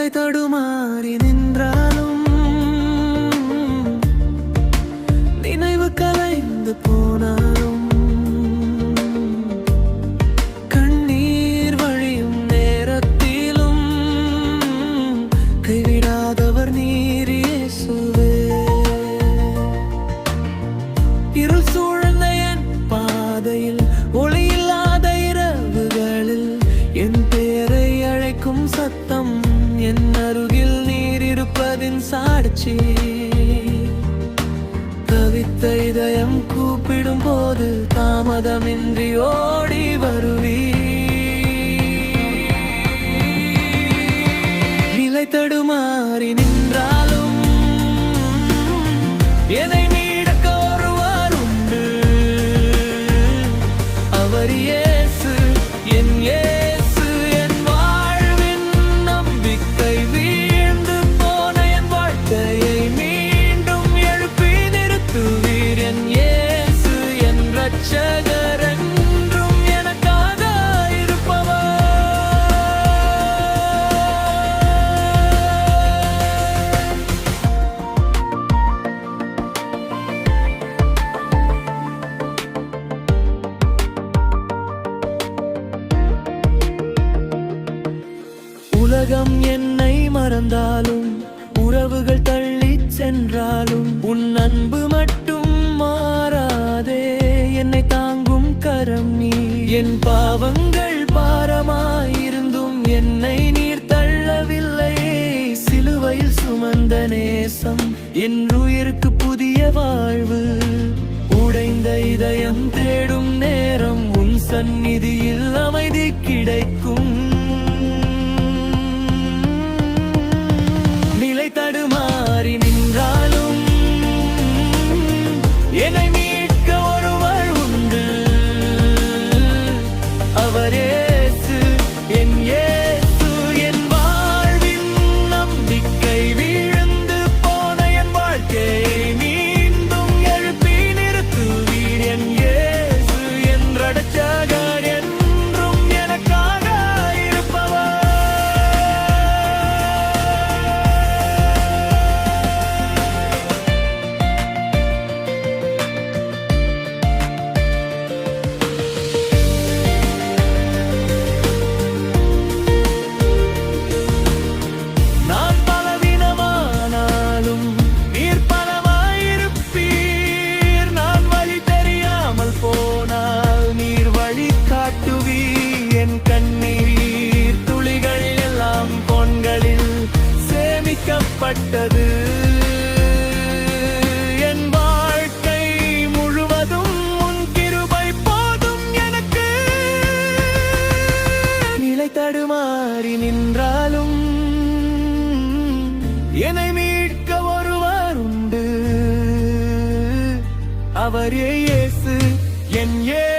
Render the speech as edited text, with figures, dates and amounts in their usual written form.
நிலை தடுமாறி நின்றாலும் நினைவு கலைந்து போனாலும் கண்ணீர் வழியும் நேரத்திலும் கைவிடாதவர் நீர் இயேசுவே. இருள் சூழ்ந்த என் பாதையில் ஒளியில்லாத இரவுகளில் என் பேரை அழைக்கும் சத்தம் என் அருகில் நீர் இருப்பதின் சாட்சி. தவித்த இதயம் கூப்பிடும் போது தாமதமின்றி ஓடி வருவீ. நிலை தடுமாறி நின்றாலும் என்னை மீட்க ஒருவர் உண்டு. அவர் இயேசு, என் இயேசு, என் வாழ்வின் நம்பிக்கை. வீழ்ந்து போன என் வாழ்க்கையை மீண்டும் எழுப்பி நிறுத்துவீர். என் இயேசு என் இரட்சகர், என்றும் எனக்காக இருப்பவர். உலகம் என்னை மறந்தாலும் உறவுகள் தள்ளி சென்றாலும் உன் அன்பு மட்டும் மாறாதே. என்னை தாங்கும் கரம் நீ. என் பாவங்கள் பாரமாயிருந்தும் என்னை நீர் தள்ளவில்லை. சிலுவையில் சுமந்த நேசம் என் உயிருக்கு புதிய வாழ்வு. உடைந்த இதயம் தேடும் நேரம் உன் சந்நிதியில் அமைதி கிடைக்கும். நிலை தடுமாறி நின்றாலும் என்னை மீட்க ஒருவர் உண்டு. அவர் இயேசு, என் இயேசு, என் வாழ்வின் நம்பிக்கை. வீழ்ந்து போன என் வாழ்க்கையை மீண்டும் எழுப்பி நிறுத்துவீர். என் இயேசு என் இரட்சகர், என்றும் எனக்காக இருப்பவர். நான் பலவீனமானாலும் நீர் பலமாயிருப்பீர். நான் வழி தெரியாமல் போனால் நீர் வழி காட்டுவீர். என் கண்ணீர் துளிகள் எல்லாம் பொன்களில் சேமிக்கப்பட்டது. என் வாழ்க்கை முழுவதும் உன் கிருபை போதும் எனக்கு. நிலை தடுமாறி நின்றாலும் என்னை மீட்க ஒருவர் உண்டு. அவர் இயேசு, என் இயேசு.